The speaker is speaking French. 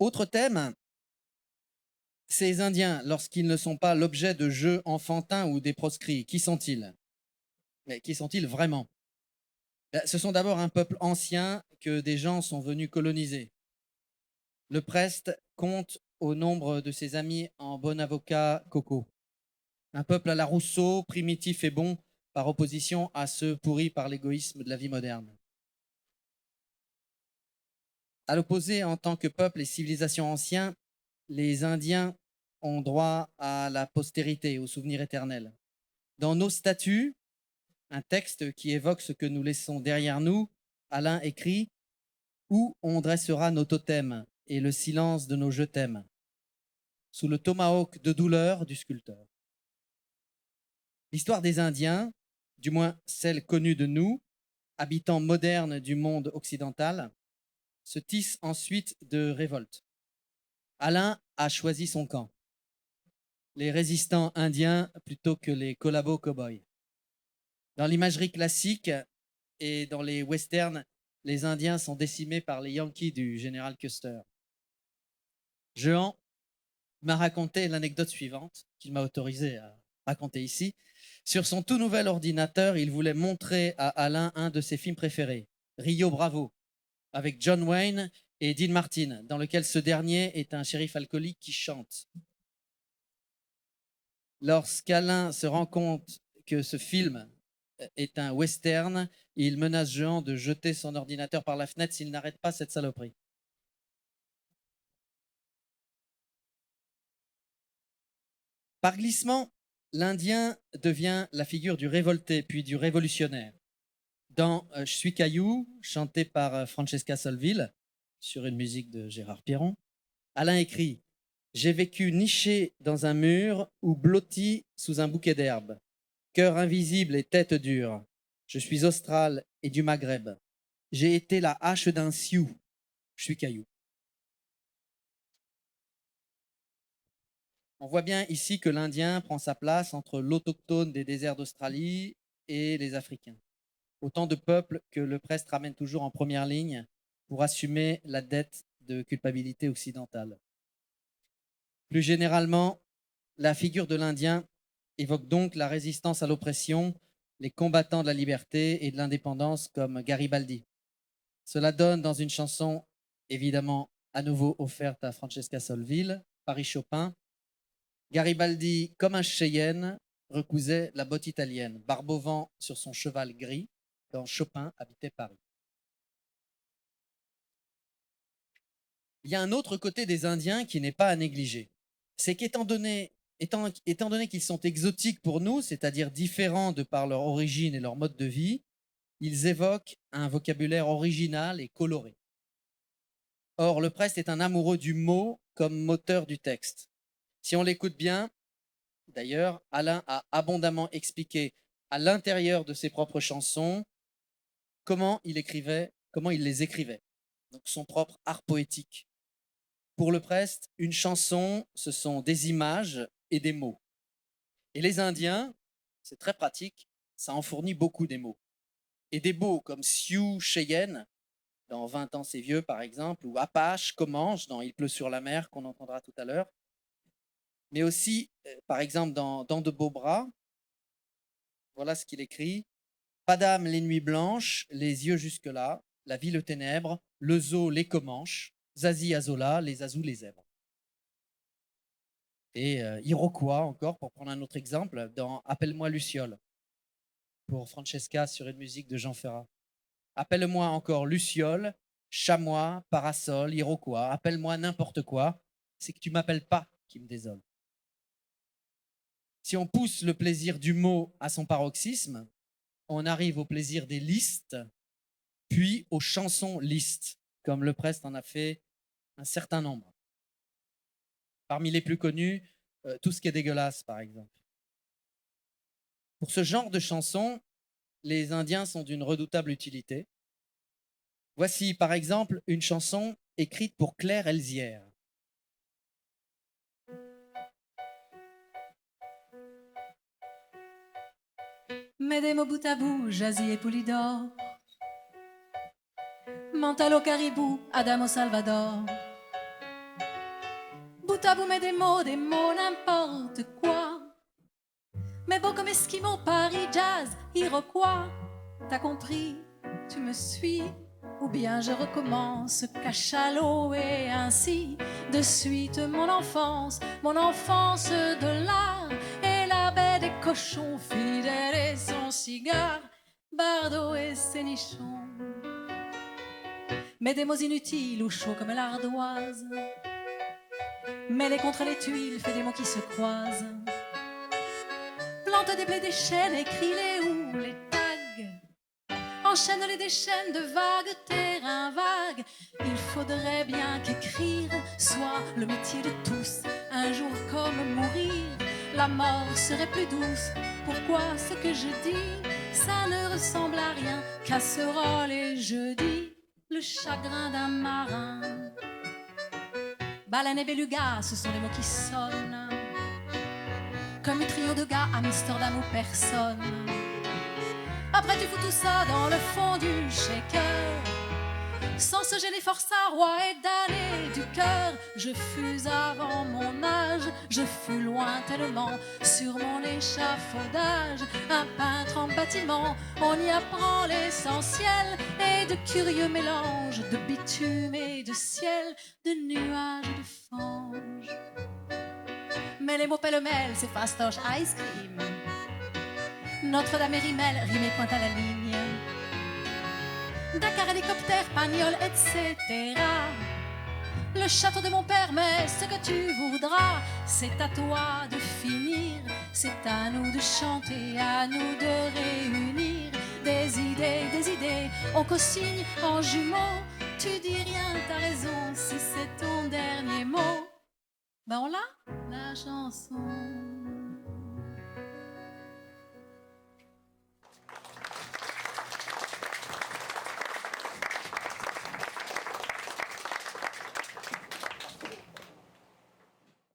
Autre thème, ces Indiens, lorsqu'ils ne sont pas l'objet de jeux enfantins ou des proscrits, qui sont-ils? Mais qui sont-ils vraiment? Ce sont d'abord un peuple ancien que des gens sont venus coloniser. Le Prest compte au nombre de ses amis en bon avocat Coco. Un peuple à la Rousseau, primitif et bon, par opposition à ceux pourris par l'égoïsme de la vie moderne. À l'opposé, en tant que peuple et civilisation anciens, les Indiens ont droit à la postérité, au souvenir éternel. Dans nos statuts, un texte qui évoque ce que nous laissons derrière nous, Alain écrit « Où on dressera nos totems et le silence de nos je t'aime » sous le tomahawk de douleur du sculpteur. L'histoire des Indiens, du moins celle connue de nous, habitants modernes du monde occidental, se tisse ensuite de révoltes. Alain a choisi son camp, les résistants indiens plutôt que les collabos cow-boys. Dans l'imagerie classique et dans les westerns, les Indiens sont décimés par les Yankees du général Custer. Jehan m'a raconté l'anecdote suivante, qu'il m'a autorisé à raconter ici. Sur son tout nouvel ordinateur, il voulait montrer à Alain un de ses films préférés, Rio Bravo, avec John Wayne et Dean Martin, dans lequel ce dernier est un shérif alcoolique qui chante. Lorsqu'Alain se rend compte que ce film est un western, il menace Jehan de jeter son ordinateur par la fenêtre s'il n'arrête pas cette saloperie. Par glissement, l'Indien devient la figure du révolté puis du révolutionnaire. Dans Je suis Caillou, chanté par Francesca Solville, sur une musique de Gérard Pierron, Alain écrit « J'ai vécu niché dans un mur ou blotti sous un bouquet d'herbes. Cœur invisible et tête dure. Je suis austral et du Maghreb. J'ai été la hache d'un Sioux. Je suis Caillou. » On voit bien ici que l'Indien prend sa place entre l'autochtone des déserts d'Australie et les Africains. Autant de peuples que le Prest ramène toujours en première ligne pour assumer la dette de culpabilité occidentale. Plus généralement, la figure de l'Indien évoque donc la résistance à l'oppression, les combattants de la liberté et de l'indépendance comme Garibaldi. Cela donne dans une chanson, évidemment à nouveau offerte à Francesca Solville, Paris Chopin, Garibaldi, comme un Cheyenne, recousait la botte italienne, barbe au vent sur son cheval gris, quand Chopin habitait Paris. Il y a un autre côté des Indiens qui n'est pas à négliger. C'est qu'étant donné, étant donné qu'ils sont exotiques pour nous, c'est-à-dire différents de par leur origine et leur mode de vie, ils évoquent un vocabulaire original et coloré. Or, le Prest est un amoureux du mot comme moteur du texte. Si on l'écoute bien, d'ailleurs, Alain a abondamment expliqué à l'intérieur de ses propres chansons comment il les écrivait. Donc son propre art poétique. Pour le Prest, une chanson, ce sont des images et des mots. Et les Indiens, c'est très pratique, ça en fournit beaucoup des mots. Et des mots comme Sioux, Cheyenne, dans 20 ans c'est vieux par exemple, ou Apache, Comanche, dans Il pleut sur la mer, qu'on entendra tout à l'heure. Mais aussi, par exemple, dans De beaux bras, voilà ce qu'il écrit. Pas d'âme les nuits blanches, les yeux jusque-là, la ville aux ténèbres, le zoo les Comanches, Zazie Azola, les Azous les zèbres. Et Iroquois encore, pour prendre un autre exemple, dans Appelle-moi Luciole, pour Francesca sur une musique de Jean Ferrat. Appelle-moi encore Luciole, chamois, parasol, Iroquois, appelle-moi n'importe quoi, c'est que tu m'appelles pas qui me désole. Si on pousse le plaisir du mot à son paroxysme, on arrive au plaisir des listes, puis aux chansons listes, comme le Prest en a fait un certain nombre. Parmi les plus connus, Tout ce qui est dégueulasse, par exemple. Pour ce genre de chansons, les Indiens sont d'une redoutable utilité. Voici, par exemple, une chanson écrite pour Claire Elzière. Mets des mots bout à bout, Jazzy et Poulidor. Mental au caribou, Adam au Salvador. boutabout, mais des mots, n'importe quoi. Mais beau comme Esquimau, Paris, jazz, Iroquois. T'as compris, tu me suis, ou bien je recommence, cachalot et ainsi de suite mon enfance de l'art, et la baie des cochons fidèles et son cigare, Bardot et ses nichons. Mais des mots inutiles ou chauds comme l'ardoise, mêlés contre les tuiles, fait des mots qui se croisent. Plante des blés, des chênes, écris les ou les tags, enchaîne les déchaînes de vagues, terrains vagues. Il faudrait bien qu'écrire soit le métier de tous. Un jour comme mourir, la mort serait plus douce. Pourquoi ce que je dis, ça ne ressemble à rien, casserole et jeudi, le chagrin d'un marin. Baleine et beluga, ce sont des mots qui sonnent comme un trio de gars, Amsterdam ou personne. Après tu fous tout ça dans le fond du shaker, sans se gêner, force à roi et damné du cœur. Je fus avant mon âge, je fus loin tellement, sur mon échafaudage, un peintre en bâtiment. On y apprend l'essentiel, et de curieux mélanges de bitume et de ciel, de nuages et de fange. Mais les mots pêle-mêle, c'est fastoche, ice cream, Notre-Dame et Rimel, rimé point à la ligne, Dakar, hélicoptère, pagnol, etc. Le château de mon père, mais ce que tu voudras, c'est à toi de finir, c'est à nous de chanter, à nous de réunir des idées, on co-signe en jumeaux. Tu dis rien, t'as raison, si c'est ton dernier mot, ben on l'a, la chanson.